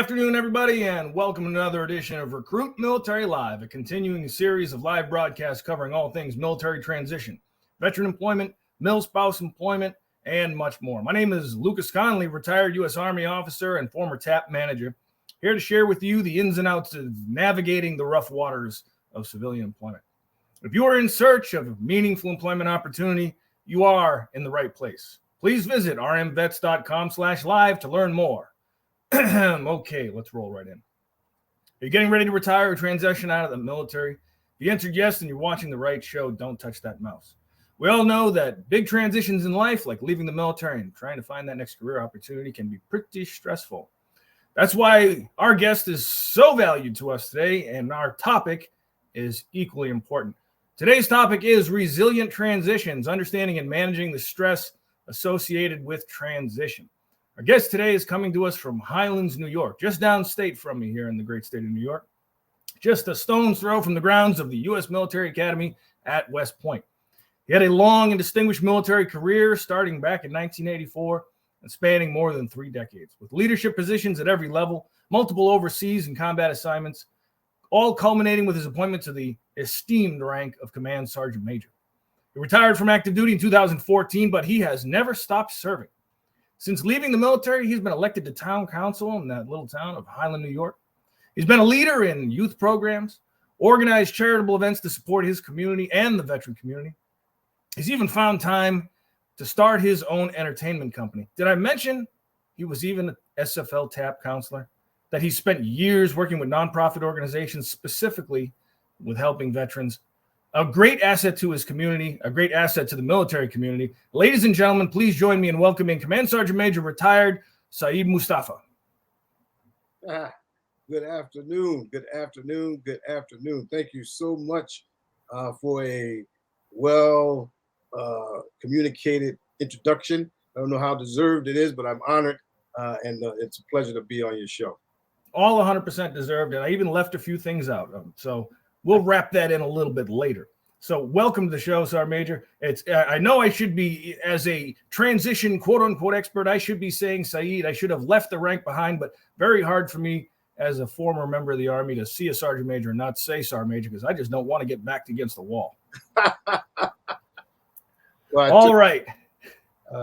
afternoon, everybody, and welcome to another edition of Recruit Military Live, a continuing series of live broadcasts covering all things military transition, veteran employment, mil spouse employment, and much more. My name is Lucas Connolly, retired U.S. Army officer and former TAP manager, here to share with you the ins and outs of navigating the rough waters of civilian employment. If you are in search of a meaningful employment opportunity, you are in the right place. Please visit rmvets.com/live to learn more. Okay, let's roll right in. Are you getting ready to retire or transition out of the military? If you answered yes, then you're watching the right show. Don't touch that mouse. We all know that big transitions in life, like leaving the military and trying to find that next career opportunity, can be pretty stressful. That's why our guest is so valued to us today, and our topic is equally important. Today's topic is resilient transitions, understanding and managing the stress associated with transition. Our guest today is coming to us from Highlands, New York, just downstate from me here in the great state of New York, just a stone's throw from the grounds of the U.S. Military Academy at West Point. He had a long and distinguished military career starting back in 1984 and spanning more than 3 decades, with leadership positions at every level, multiple overseas and combat assignments, all culminating with his appointment to the esteemed rank of Command Sergeant Major. He retired from active duty in 2014, but he has never stopped serving. Since leaving the military, he's been elected to town council in that little town of Highland, New York. He's been a leader in youth programs, organized charitable events to support his community and the veteran community. He's even found time to start his own entertainment company. Did I mention he was even an SFL TAP counselor? That he spent years working with nonprofit organizations, specifically with helping veterans. A great asset to his community, a great asset to the military community. Ladies and gentlemen, please join me in welcoming Command Sergeant Major retired Sa'eed Mustafa. Good afternoon. Good afternoon. Good afternoon. Thank you so much for a well communicated introduction. I don't know how deserved it is, but I'm honored, and it's a pleasure to be on your show. All 100% deserved, and I even left a few things out. So we'll wrap that in a little bit later. So welcome to the show, Sergeant Major. I know I should be, as a transition quote-unquote expert, I should be saying Sa'eed. I should have left the rank behind, but very hard for me as a former member of the Army to see a Sergeant Major and not say Sergeant Major, because I just don't want to get backed against the wall. Well, all right.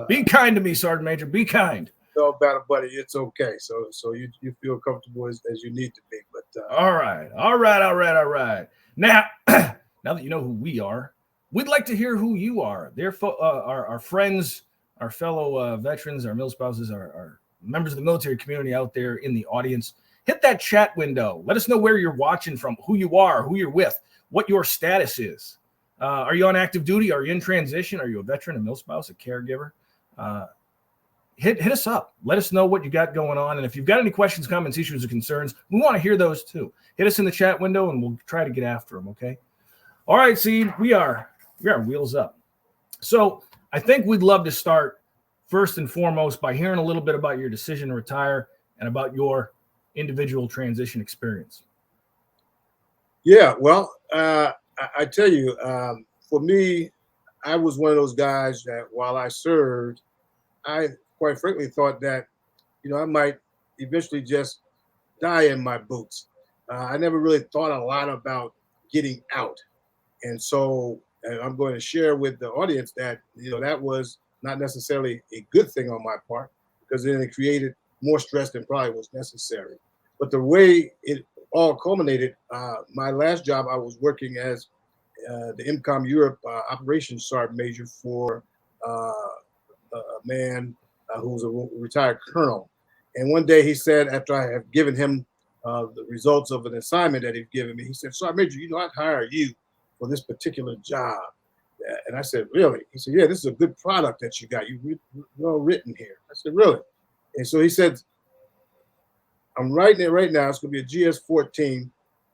Be kind to me, Sergeant Major. Be kind. No matter, buddy. It's okay. So you feel comfortable as you need to be. But all right. Now, now that you know who we are, we'd like to hear who you are. They're our friends, our fellow veterans, our mil spouses, our members of the military community out there in the audience. Hit that chat window. Let us know where you're watching from, who you are, who you're with, what your status is. Are you on active duty? Are you in transition? Are you a veteran, a mil spouse, a caregiver? Hit us up. Let us know what you got going on. And if you've got any questions, comments, issues, or concerns, we want to hear those too. Hit us in the chat window and we'll try to get after them, okay? All right, Sa'eed, we are wheels up. So I think we'd love to start first and foremost by hearing a little bit about your decision to retire and about your individual transition experience. Yeah, well, I tell you, for me, I was one of those guys that while I served, I quite frankly thought that, I might eventually just die in my boots. I never really thought a lot about getting out. And so I'm going to share with the audience that, that was not necessarily a good thing on my part, because then it created more stress than probably was necessary. But the way it all culminated, my last job, I was working as the MCOM Europe operations sergeant major for a man who was a retired colonel. And one day he said, after I have given him the results of an assignment that he'd given me, he said, Sergeant Major, I'd hire you for this particular job. And I said, really? He said, yeah, this is a good product that you got. You well written here. I said, really? And so he said, I'm writing it right now. It's going to be a GS-14.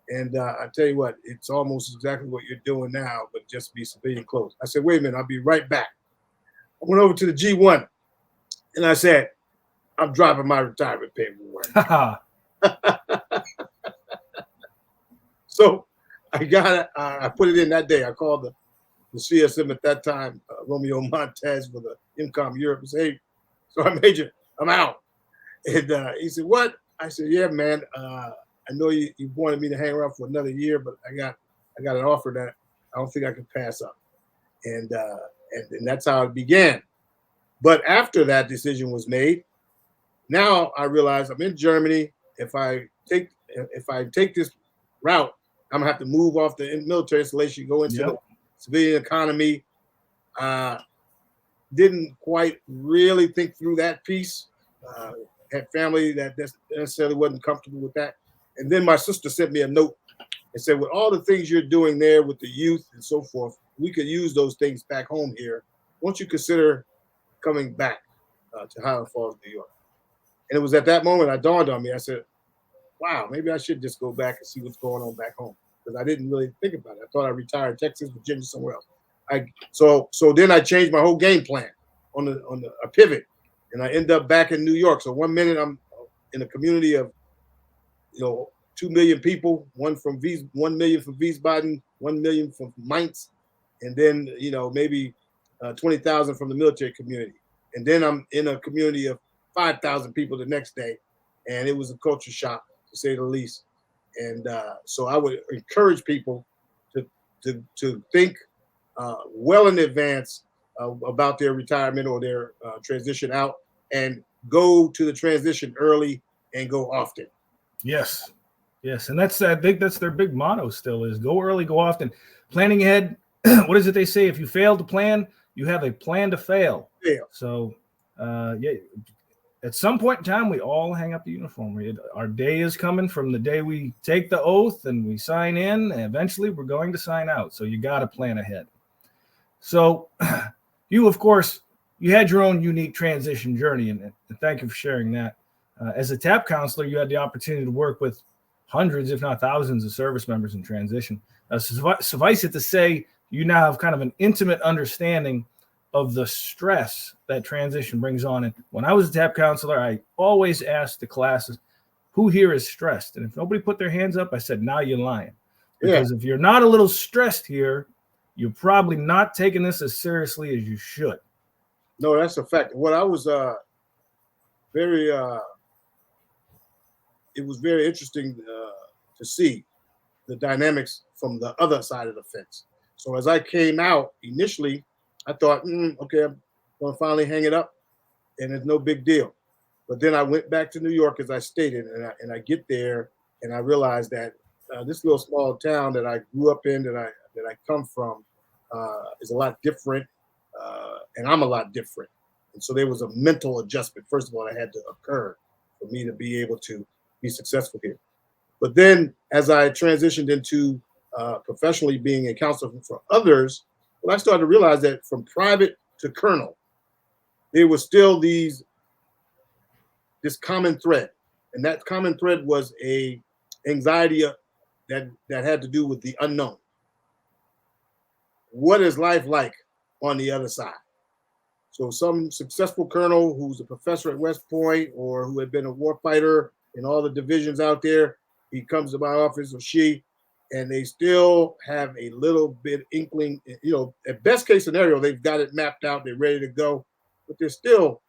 And I tell you what, it's almost exactly what you're doing now, but just be civilian clothes. I said, wait a minute, I'll be right back. I went over to the G1 and I said, I'm dropping my retirement paperwork. So I got it. I put it in that day. I called the CSM at that time, Romeo Montez, for the MCOM Europe, and said, hey, Sergeant Major, I'm out. And he said, what? I said, yeah, man, I know you wanted me to hang around for another year, but I got an offer that I don't think I can pass up. And that's how it began. But after that decision was made, now I realize I'm in Germany. If I take this route, I'm gonna have to move off the military installation, go into the Yep. civilian economy. Uh, didn't quite really think through that piece. Had family that necessarily wasn't comfortable with that. And then my sister sent me a note and said, with all the things you're doing there with the youth and so forth, we could use those things back home here. Won't you consider coming back to Highland Falls, New York? And it was at that moment I dawned on me. I said, wow, maybe I should just go back and see what's going on back home, because I didn't really think about it. I thought I retired in Texas, Virginia, somewhere else. So then I changed my whole game plan on a pivot, and I end up back in New York. So 1 minute I'm in a community of 2 million people, 1 million from Wiesbaden, 1 million from Mainz, and then maybe 20,000 from the military community, and then I'm in a community of 5,000 people the next day, and it was a culture shock to say the least. And so I would encourage people to think well in advance about their retirement or their transition out, and go to the transition early and go often. Yes. And I think that's their big motto still is go early, go often. Planning ahead. What is it they say? If you fail to plan, you have a plan to fail. Yeah. So, at some point in time, we all hang up the uniform. Our day is coming from the day we take the oath and we sign in, and eventually we're going to sign out. So you got to plan ahead. So you, of course, you had your own unique transition journey, and thank you for sharing that. As a TAP counselor, you had the opportunity to work with hundreds, if not thousands, of service members in transition. Suffice it to say, you now have kind of an intimate understanding of the stress that transition brings on. And when I was a TAP counselor, I always asked the classes, who here is stressed? And if nobody put their hands up, I said, now you're lying. Because if you're not a little stressed here, you're probably not taking this as seriously as you should. No, that's a fact. What I was it was very interesting to see the dynamics from the other side of the fence. So as I came out initially, I thought, okay, I'm going to finally hang it up, and it's no big deal. But then I went back to New York, as I stated, and I get there, and I realized that this little small town that I grew up in, that I come from, is a lot different, and I'm a lot different. And so there was a mental adjustment, first of all, that had to occur for me to be able to be successful here. But then as I transitioned into professionally being a counselor for others, well, I started to realize that from private to colonel, there was still this common thread. And that common thread was a anxiety that had to do with the unknown. What is life like on the other side? So some successful colonel who's a professor at West Point, or who had been a warfighter in all the divisions out there, he comes to my office, or she, and they still have a little bit inkling, at best case scenario, they've got it mapped out, they're ready to go, but there's still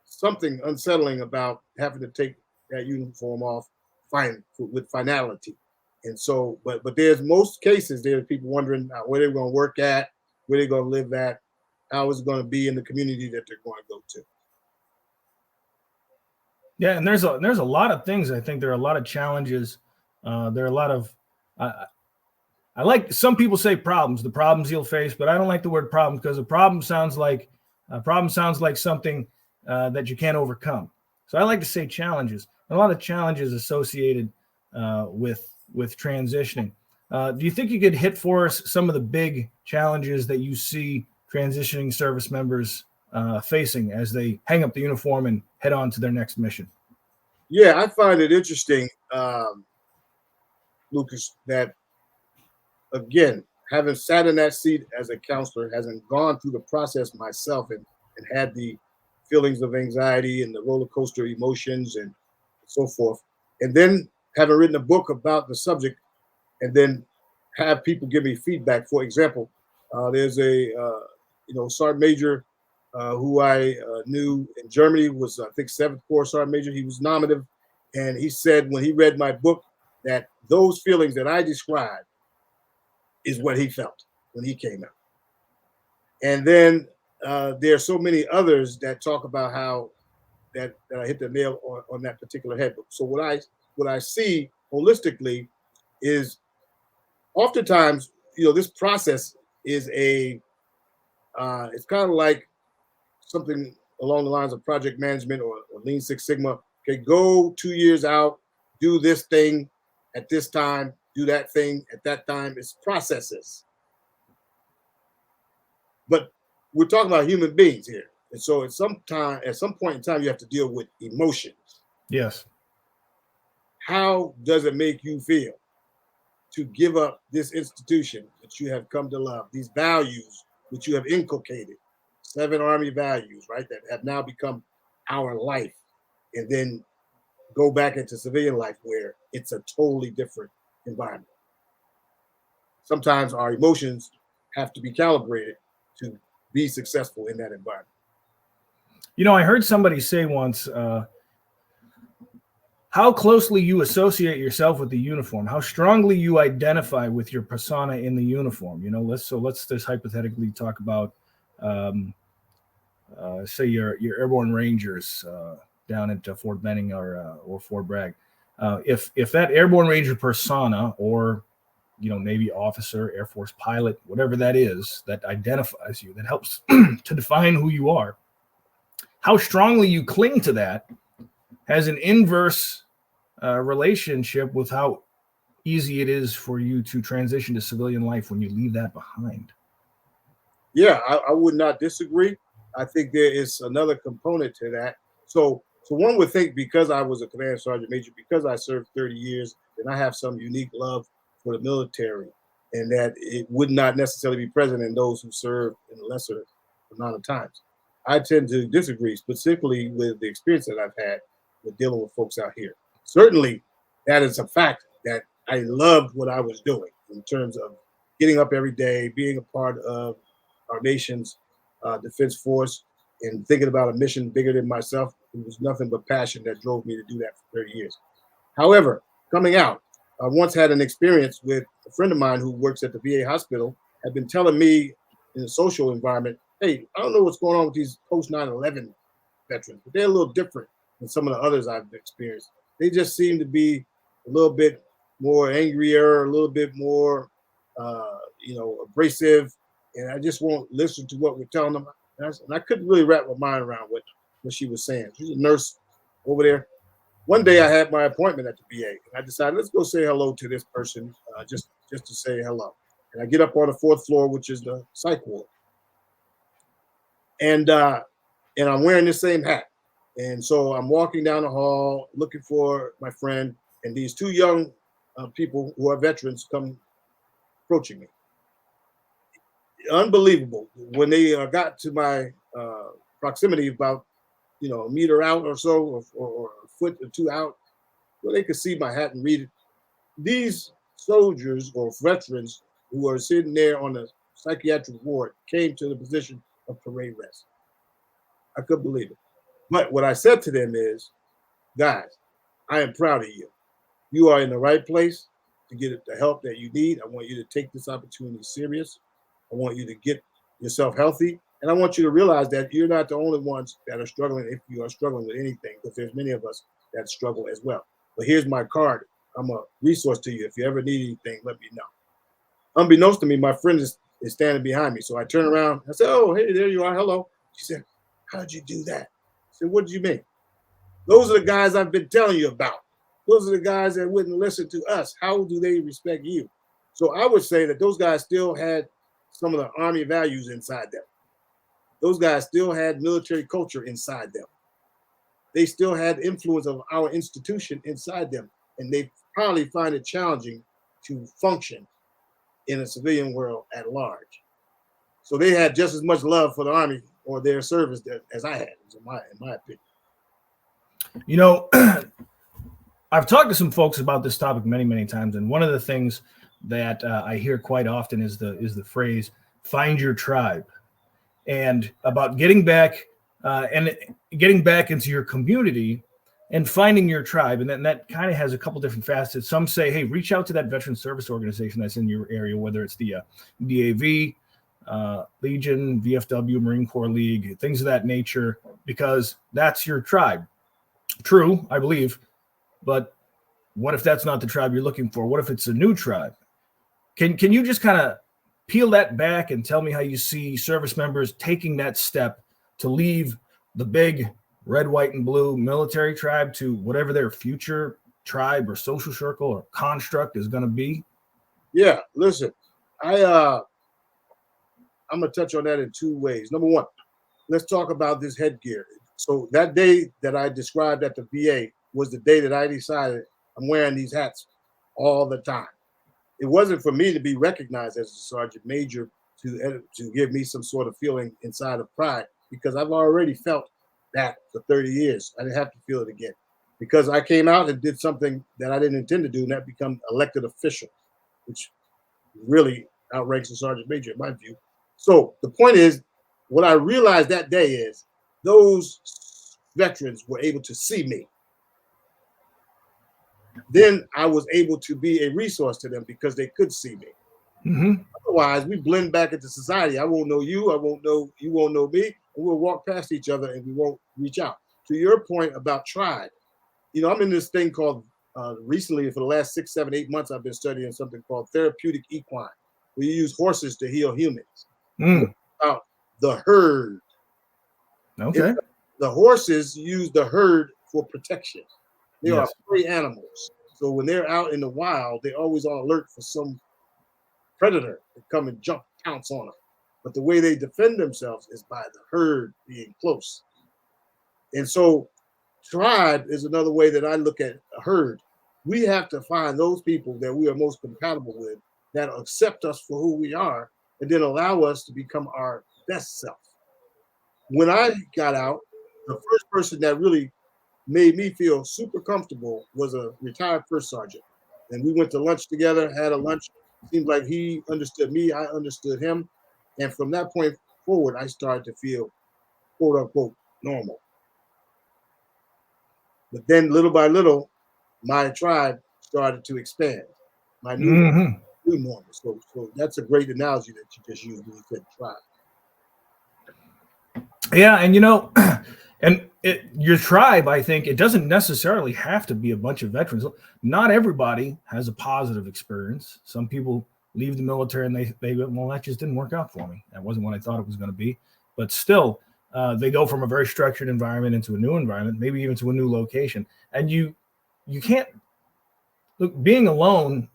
something unsettling about having to take that uniform off with finality. And so, but there's most cases, there's people wondering where they're going to work at, where they're going to live at, how it's going to be in the community that they're going to go to. Yeah, and there's a lot of things. I think there are a lot of challenges. There are a lot of I like, some people say problems, the problems you'll face, but I don't like the word problem, because a problem sounds like something that you can't overcome. So I like to say challenges. A lot of challenges associated with transitioning. Do you think you could hit for us some of the big challenges that you see transitioning service members facing as they hang up the uniform and head on to their next mission? Yeah, I find it interesting, Lucas, that again, having sat in that seat as a counselor, hasn't gone through the process myself, and had the feelings of anxiety and the roller coaster emotions and so forth, and then having written a book about the subject, and then have people give me feedback. For example, there's a Sergeant Major who I knew in Germany, was I think 7th Corps Sergeant Major. He was nominative, And he said when he read my book that those feelings that I described is what he felt when he came out. And then there are so many others that talk about how that I hit the nail on that particular head. So what I see holistically is oftentimes, this process is it's kind of like something along the lines of project management or Lean Six Sigma. Okay, go 2 years out, do this thing at this time, do that thing at that time. It's processes. But we're talking about human beings here. And so at some point in time, you have to deal with emotions. Yes. How does it make you feel to give up this institution that you have come to love, these values which you have inculcated, 7 Army values, right, that have now become our life, and then go back into civilian life where it's a totally different environment? Sometimes our emotions have to be calibrated to be successful in that environment. I heard somebody say once, how closely you associate yourself with the uniform, how strongly you identify with your persona in the uniform. Let's just hypothetically talk about, say your airborne rangers down at Fort Benning or Fort Bragg. If that airborne ranger persona, or Navy officer, Air Force pilot, whatever that is, that identifies you, that helps to define who you are, how strongly you cling to that has an inverse relationship with how easy it is for you to transition to civilian life when you leave that behind. Yeah, I would not disagree. I think there is another component to that. So one would think because I was a command sergeant major, because I served 30 years, then I have some unique love for the military, and that it would not necessarily be present in those who serve in a lesser amount of times. I tend to disagree, specifically with the experience that I've had with dealing with folks out here. Certainly, that is a fact that I loved what I was doing in terms of getting up every day, being a part of our nation's defense force, and thinking about a mission bigger than myself. It was nothing but passion that drove me to do that for 30 years. However, coming out, I once had an experience with a friend of mine who works at the VA hospital, had been telling me in a social environment, hey, I don't know what's going on with these post 9/11 veterans, but they're a little different than some of the others I've experienced. They just seem to be a little bit more angrier, a little bit more, abrasive, and I just won't listen to what we're telling them. And I couldn't really wrap my mind around what she was saying. She's a nurse over there. One day I had my appointment at the VA, and I decided, let's go say hello to this person, just to say hello. And I get up on the 4th floor, which is the psych ward. And I'm wearing the same hat. And so I'm walking down the hall looking for my friend, and these 2 young people who are veterans come approaching me. Unbelievable. When they got to my proximity, about a meter out or so, or a foot or 2 out, well, they could see my hat and read it. These soldiers or veterans who are sitting there on the psychiatric ward came to the position of parade rest. I couldn't believe it. But what I said to them is, guys, I am proud of you. You are in the right place to get the help that you need. I want you to take this opportunity serious. I want you to get yourself healthy. And I want you to realize that you're not the only ones that are struggling, if you are struggling with anything, because there's many of us that struggle as well. But here's my card. I'm a resource to you. If you ever need anything, let me know. Unbeknownst to me, my friend is standing behind me. So I turn around. I said, oh, hey, there you are. Hello. She said, how did you do that? I said, what did you mean? Those are the guys I've been telling you about. Those are the guys that wouldn't listen to us. How do they respect you? So I would say that those guys still had some of the Army values inside them. Those guys still had military culture inside them. They still had influence of our institution inside them. And they probably find it challenging to function in a civilian world at large. So they had just as much love for the Army or their service as I had, in my opinion. I've talked to some folks about this topic many, many times, and one of the things that I hear quite often is the phrase "find your tribe," and about getting back into your community and finding your tribe. And then that kind of has a couple different facets. Some say, hey, reach out to that veteran service organization that's in your area, whether it's the DAV, Legion, VFW, Marine Corps League, things of that nature, because that's your tribe. True, I believe. But what if that's not the tribe you're looking for? What if it's a new tribe? Can you just kind of peel that back and tell me how you see service members taking that step to leave the big red, white, and blue military tribe to whatever their future tribe or social circle or construct is going to be? Yeah, listen, I'm gonna touch on that in two ways. Number one, let's talk about this headgear. So that day that I described at the VA was the day that I decided I'm wearing these hats all the time. It wasn't for me to be recognized as a sergeant major to give me some sort of feeling inside of pride, because I've already felt that for 30 years. I didn't have to feel it again, because I came out and did something that I didn't intend to do, and that become elected official, which really outranks a sergeant major in my view. So the point is, what I realized that day is those veterans were able to see me. Then I was able to be a resource to them because they could see me. Mm-hmm. Otherwise, we blend back into society. I won't know you. I won't know you. Won't know me. And we'll walk past each other and we won't reach out. To your point about tribe, I'm in this thing called recently for the last 6, 7, 8 months. I've been studying something called therapeutic equine, where you use horses to heal humans. About the herd. Okay. The horses use the herd for protection. They Yes. are prey animals. So when they're out in the wild, they're always on alert for some predator to come and pounce on them. But the way they defend themselves is by the herd being close. And so tribe is another way that I look at a herd. We have to find those people that we are most compatible with, that accept us for who we are, and then allow us to become our best self. When I got out, the first person that really made me feel super comfortable was a retired first sergeant. And we went to lunch together, had a lunch. Seemed like he understood me, I understood him. And from that point forward, I started to feel, quote unquote, normal. But then little by little, my tribe started to expand. My new normal. So that's a great analogy that you just used when you said tribe. Yeah, and your tribe, I think it doesn't necessarily have to be a bunch of veterans. Not everybody has a positive experience. Some people leave the military and they go, well, that just didn't work out for me. That wasn't what I thought it was going to be. But still, they go from a very structured environment into a new environment, maybe even to a new location. And you can't look, being alone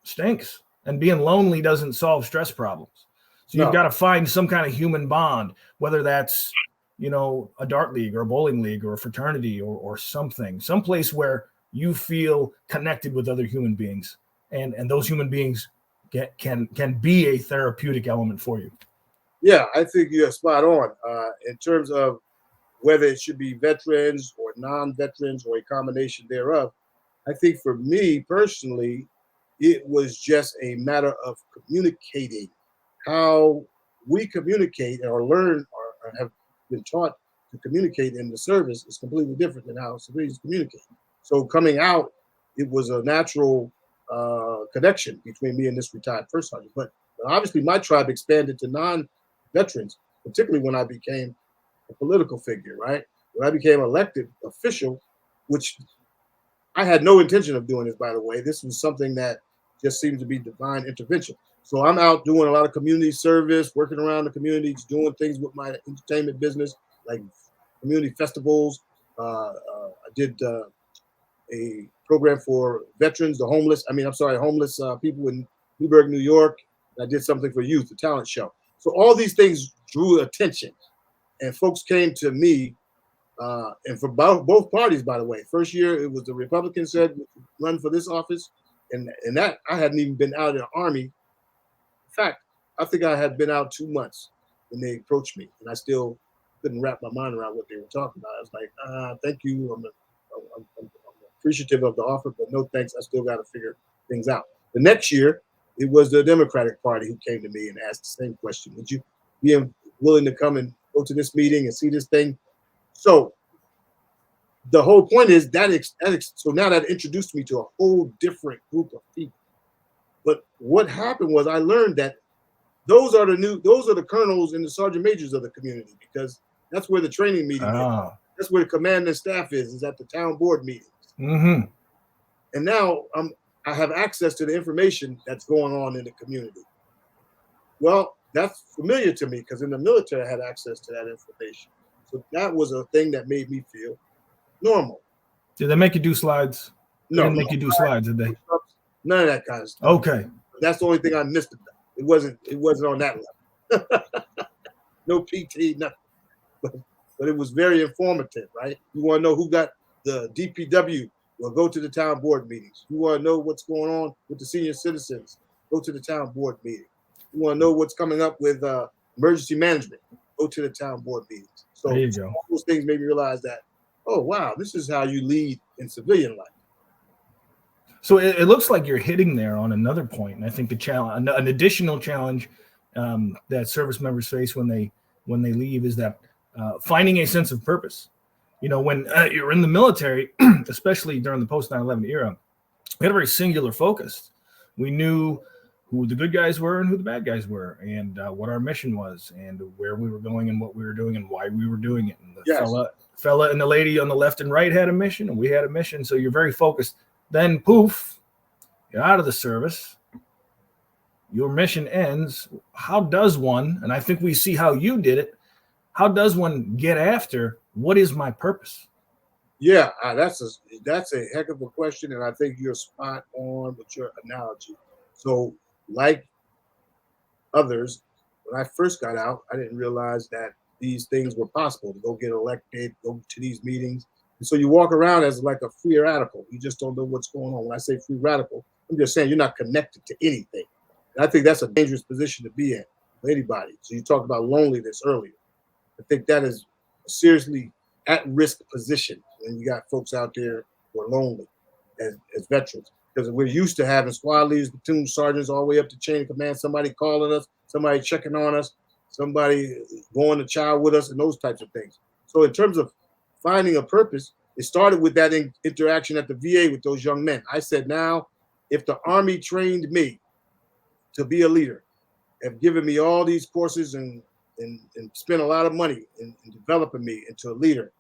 stinks, and being lonely doesn't solve stress problems. So you've got to find some kind of human bond, whether that's, a dart league or a bowling league or a fraternity or something, someplace where you feel connected with other human beings, and those human beings can be a therapeutic element for you. Yeah, I think you're spot on in terms of whether it should be veterans or non-veterans or a combination thereof. I think for me personally, it was just a matter of communicating. How we communicate or learn or have been taught to communicate in the service is completely different than how civilians communicate. So coming out, it was a natural connection between me and this retired first sergeant. But obviously my tribe expanded to non-veterans, particularly when I became a political figure, right? When I became elected official, which I had no intention of doing this, by the way. This was something that just seemed to be divine intervention. So I'm out doing a lot of community service, working around the communities, doing things with my entertainment business, like community festivals. I did a program for veterans, homeless people in Newburgh, New York. I did something for youth, a talent show. So all these things drew attention, and folks came to me, and for both parties, by the way. First year, it was the Republicans said, run for this office, and that I hadn't even been out in the Army. In fact, I think I had been out 2 months when they approached me, and I still couldn't wrap my mind around what they were talking about. I was like, thank you. I'm appreciative of the offer, but no thanks. I still got to figure things out. The next year, it was the Democratic Party who came to me and asked the same question. Would you be willing to come and go to this meeting and see this thing? So the whole point is so now that introduced me to a whole different group of people. But what happened was I learned that those are the colonels and the sergeant majors of the community, because that's where the training meeting is. That's where the command and staff is at the town board meetings. Mm-hmm. And now I have access to the information that's going on in the community. Well, that's familiar to me because in the military I had access to that information. So that was a thing that made me feel normal. Did they make you do slides? No, they didn't make you do slides, did they? None of that kind of stuff. Okay. That's the only thing I missed about it. It wasn't on that level. No PT, nothing. But it was very informative, right? You want to know who got the DPW? Well, go to the town board meetings. You want to know what's going on with the senior citizens? Go to the town board meeting. You want to know what's coming up with emergency management? Go to the town board meetings. So there you go. All those things made me realize that, oh, wow, this is how you lead in civilian life. So it looks like you're hitting there on another point. And I think the challenge, an additional challenge that service members face when they leave is that finding a sense of purpose. You know, when you're in the military, especially during the post 9/11 era, we had a very singular focus. We knew who the good guys were and who the bad guys were, and what our mission was, and where we were going, and what we were doing, and why we were doing it. And the fella and the lady on the left and right had a mission, and we had a mission. So you're very focused. Then poof, you're out of the service. Your mission ends. How does one? And I think we see how you did it. How does one get after what is my purpose? Yeah, that's a heck of a question, and I think you're spot on with your analogy. So, like others, when I first got out, I didn't realize that these things were possible, to go get elected, go to these meetings. And so you walk around as like a free radical. You just don't know what's going on. When I say free radical, I'm just saying you're not connected to anything. And I think that's a dangerous position to be in for anybody. So you talked about loneliness earlier. I think that is a seriously at-risk position when you got folks out there who are lonely as veterans. Because we're used to having squad leaders, platoon sergeants, all the way up to chain of command, somebody calling us, somebody checking on us, somebody going to chow with us, and those types of things. So in terms of finding a purpose, it started with that interaction at the VA with those young men. I said, now, if the Army trained me to be a leader, have given me all these courses and spent a lot of money in developing me into a leader,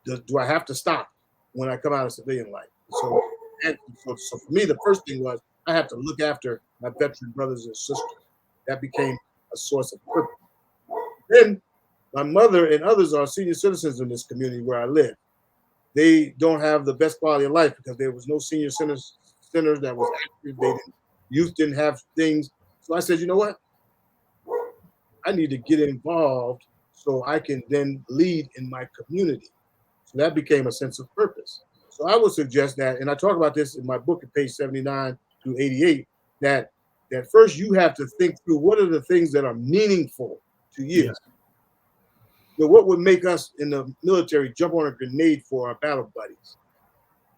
do I have to stop when I come out of civilian life? So for me, the first thing was I have to look after my veteran brothers and sisters. That became a source of purpose. Then my mother and others are senior citizens in this community where I live. They don't have the best quality of life because there was no senior centers that was active. Youth didn't have things. So I said, you know what? I need to get involved so I can then lead in my community. So that became a sense of purpose. So I would suggest that, and I talk about this in my book at page 79 through 88, that first you have to think through what are the things that are meaningful to you. Yeah. So what would make us in the military jump on a grenade for our battle buddies?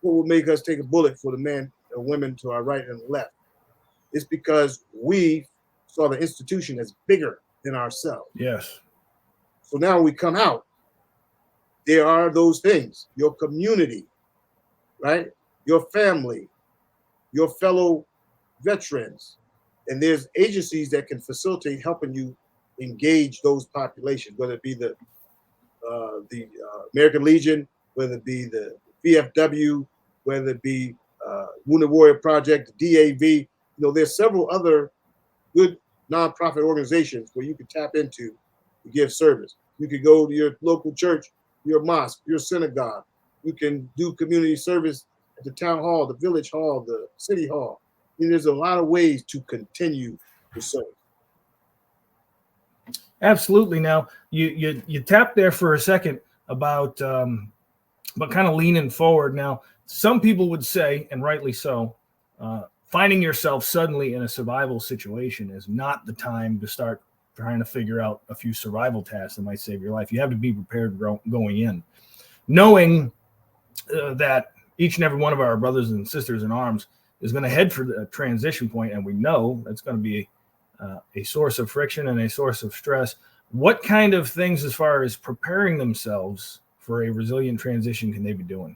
What would make us take a bullet for the men or women to our right and left? It's because we saw the institution as bigger than ourselves. Yes. So now when we come out, there are those things, your community, right? Your family, your fellow veterans. And there's agencies that can facilitate helping you engage those populations, whether it be the American Legion, whether it be the VFW, whether it be Wounded Warrior Project, DAV. You know, there's several other good nonprofit organizations where you can tap into to give service. You could go to your local church, your mosque, your synagogue. You can do community service at the town hall, the village hall, the city hall. I mean, there's a lot of ways to continue to serve. Absolutely. Now you tapped there for a second about but kind of leaning forward. Now, some people would say, and rightly so, finding yourself suddenly in a survival situation is not the time to start trying to figure out a few survival tasks that might save your life. You have to be prepared going in, knowing that each and every one of our brothers and sisters in arms is going to head for the transition point, and we know that's going to be a source of friction and a source of stress. What kind of things, as far as preparing themselves for a resilient transition can they be doing?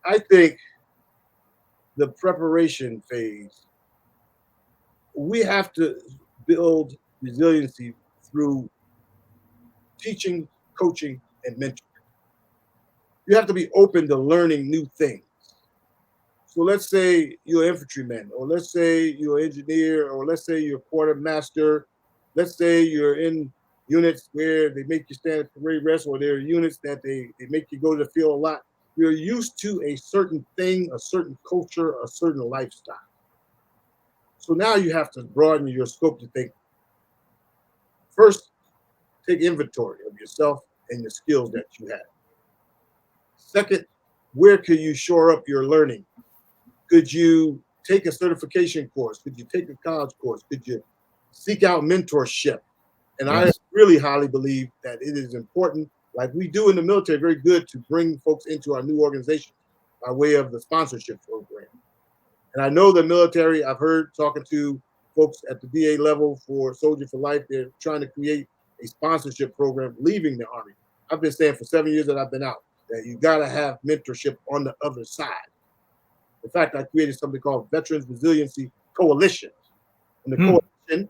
I think the preparation phase, we have to build resiliency through teaching, coaching, and mentoring. You have to be open to learning new things. So let's say you're an infantryman, or let's say you're an engineer, or let's say you're a quartermaster. Let's say you're in units where they make you stand at parade rest, or there are units that they make you go to the field a lot. You're used to a certain thing, a certain culture, a certain lifestyle. So now you have to broaden your scope to think. First, take inventory of yourself and the skills that you have. Second, where could you shore up your learning? Could you take a certification course? Could you take a college course? Could you seek out mentorship? And yes. I really highly believe that it is important, like we do in the military, very good to bring folks into our new organization by way of the sponsorship program. And I know the military, I've heard talking to folks at the VA level for Soldier for Life, they're trying to create a sponsorship program leaving the Army. I've been saying for 7 years that I've been out, that you got to have mentorship on the other side. In fact, I created something called Veterans Resiliency Coalition. And the coalition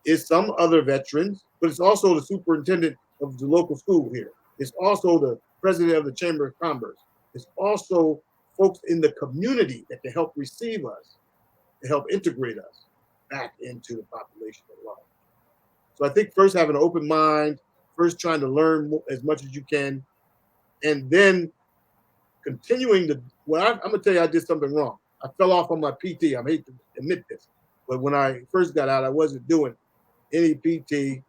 is some other veterans, but it's also the superintendent of the local school here. It's also the president of the Chamber of Commerce. It's also folks in the community that can help receive us, to help integrate us back into the population at large. So I think first having an open mind, first trying to learn as much as you can, and then continuing to, I'm going to tell you, I did something wrong. I fell off on my PT. I hate to admit this, but when I first got out, I wasn't doing any PT,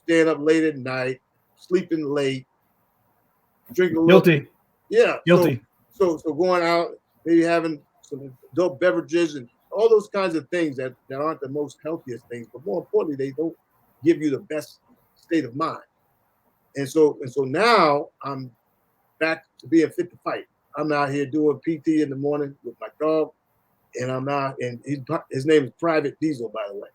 staying up late at night, sleeping late, drinking a little. Guilty. Yeah. Guilty. So going out, maybe having some adult beverages and all those kinds of things that aren't the most healthiest things, but more importantly, they don't give you the best state of mind. And so now I'm back to being fit to fight. I'm out here doing PT in the morning with my dog, and I'm out, and his name is Private Diesel, by the way.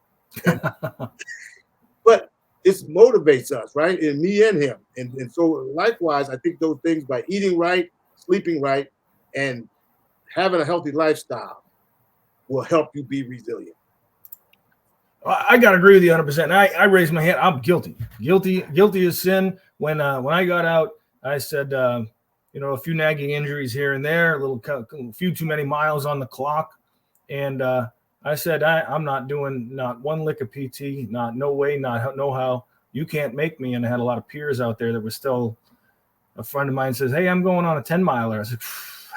But it motivates us, right? And me and him. And so likewise, I think those things, by eating right, sleeping right, and having a healthy lifestyle will help you be resilient. I got to agree with you 100%. I raised my hand. I'm guilty. Guilty as sin. When I got out, I said, a few nagging injuries here and there, a few too many miles on the clock. And I said, I'm not doing not one lick of PT, no way, no how. You can't make me. And I had a lot of peers out there that were still, a friend of mine says, hey, I'm going on a 10-miler. I said,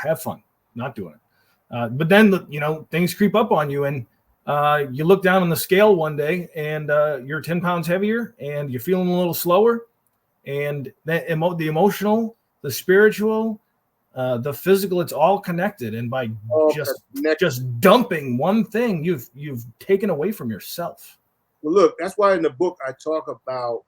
have fun. Not doing it. But then, things creep up on you, and you look down on the scale one day and you're 10 pounds heavier and you're feeling a little slower, and the emotional, the spiritual, the physical, it's all connected. And by just dumping one thing, you've taken away from yourself. Well, look, that's why in the book I talk about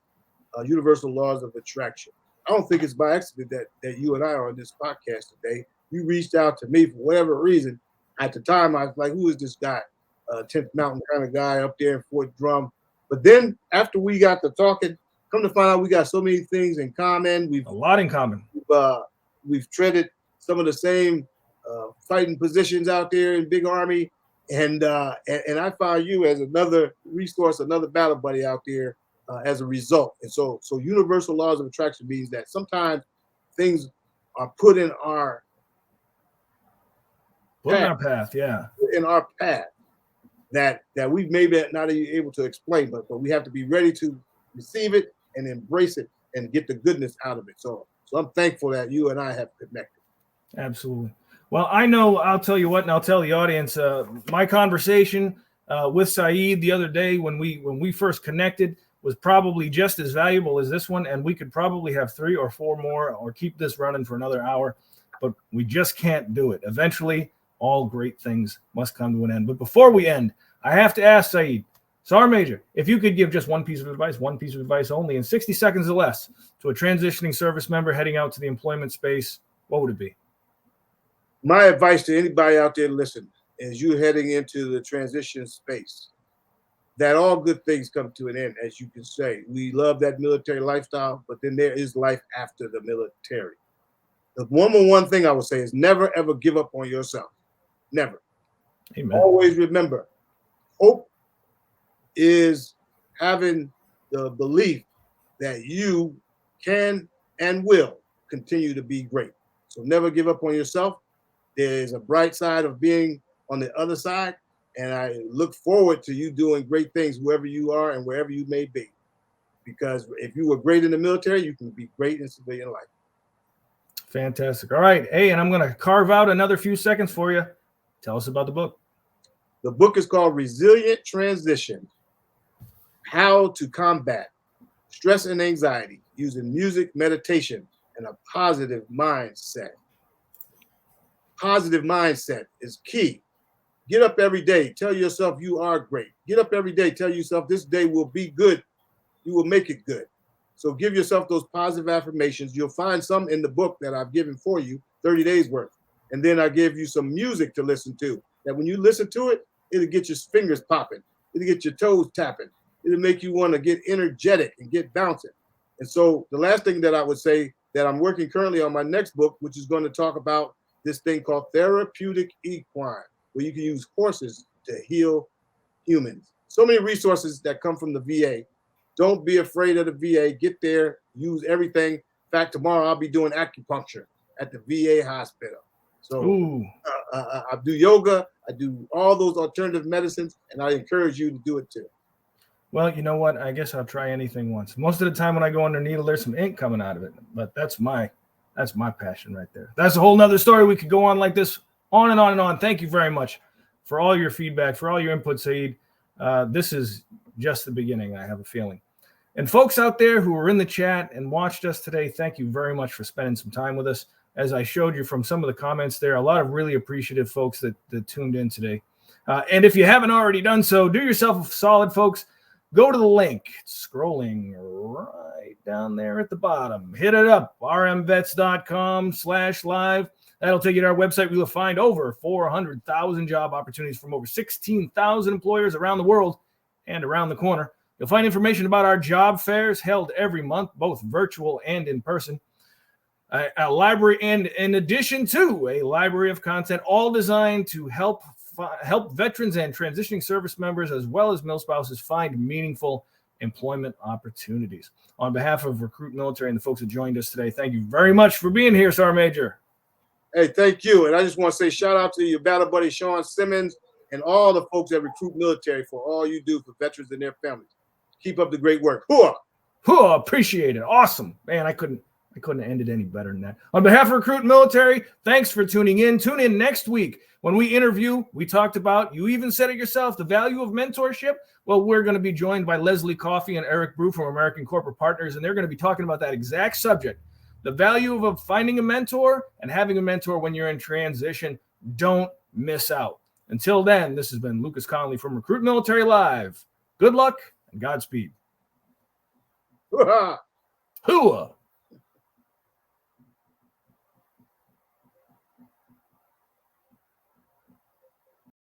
universal laws of attraction. I don't think it's by accident that you and I are on this podcast today. You reached out to me for whatever reason. At the time, I was like, who is this guy? 10th Mountain kind of guy up there in Fort Drum. But then after we got to talking, come to find out we got so many things in common. A lot in common. We've treaded some of the same fighting positions out there in Big Army. And I found you as another resource, another battle buddy out there as a result. And so universal laws of attraction means that sometimes things are put in our path, yeah. In our path that we may be not able to explain, but we have to be ready to receive it and embrace it and get the goodness out of it. So I'm thankful that you and I have connected. Absolutely. Well, I know, I'll tell you what, and I'll tell the audience, my conversation with Sa'eed the other day when we first connected was probably just as valuable as this one, and we could probably have 3 or 4 more or keep this running for another hour, but we just can't do it. Eventually, all great things must come to an end. But before we end, I have to ask Sa'eed, Sergeant Major, if you could give just one piece of advice only in 60 seconds or less to a transitioning service member heading out to the employment space, what would it be? My advice to anybody out there listening, as you're heading into the transition space, that all good things come to an end, as you can say. We love that military lifestyle, but then there is life after the military. The one thing I would say is never, ever give up on yourself. Never. Amen. Always remember, hope is having the belief that you can and will continue to be great. So never give up on yourself. There's a bright side of being on the other side. And I look forward to you doing great things wherever you are and wherever you may be. Because if you were great in the military, you can be great in civilian life. Fantastic. All right. Hey, and I'm going to carve out another few seconds for you. Tell us about the book. The book is called Resilient Transition: How to Combat Stress and Anxiety Using Music, Meditation, and a Positive Mindset. Positive mindset is key. Get up every day. Tell yourself you are great. Get up every day. Tell yourself this day will be good. You will make it good. So give yourself those positive affirmations. You'll find some in the book that I've given for you, 30 days worth. And then I give you some music to listen to, that when you listen to it, it'll get your fingers popping. It'll get your toes tapping. It'll make you want to get energetic and get bouncing. And so the last thing that I would say, that I'm working currently on my next book, which is going to talk about this thing called therapeutic equine, where you can use horses to heal humans. So many resources that come from the VA. Don't be afraid of the VA. Get there, use everything. In fact, tomorrow I'll be doing acupuncture at the VA hospital. So I do yoga, I do all those alternative medicines, and I encourage you to do it too. Well, you know what? I guess I'll try anything once. Most of the time when I go under needle, there's some ink coming out of it, but that's my passion right there. That's a whole nother story. We could go on like this, on and on and on. Thank you very much for all your feedback, for all your input, Sa'eed. This is just the beginning, I have a feeling. And folks out there who were in the chat and watched us today, thank you very much for spending some time with us. As I showed you from some of the comments there, a lot of really appreciative folks that tuned in today. And if you haven't already done so, do yourself a solid, folks. Go to the link. It's scrolling right down there at the bottom. Hit it up, rmvets.com/live. That'll take you to our website. You'll find over 400,000 job opportunities from over 16,000 employers around the world and around the corner. You'll find information about our job fairs held every month, both virtual and in person. A library, and in addition to a library of content, all designed to help veterans and transitioning service members, as well as mil spouses, find meaningful employment opportunities. On behalf of Recruit Military and the folks that joined us today, thank you very much for being here, Sergeant Major. Hey, thank you. And I just want to say shout out to your battle buddy, Sean Simmons, and all the folks at Recruit Military for all you do for veterans and their families. Keep up the great work. Hooah! Hooah! Appreciate it. Awesome. Man, I couldn't end it any better than that. On behalf of Recruit Military, thanks for tuning in. Tune in next week when we interview. We talked about, you even said it yourself, the value of mentorship. Well, we're going to be joined by Leslie Coffey and Eric Brew from American Corporate Partners, and they're going to be talking about that exact subject, the value of finding a mentor and having a mentor when you're in transition. Don't miss out. Until then, this has been Lucas Connolly from Recruit Military Live. Good luck and Godspeed. Hooah! Hooah!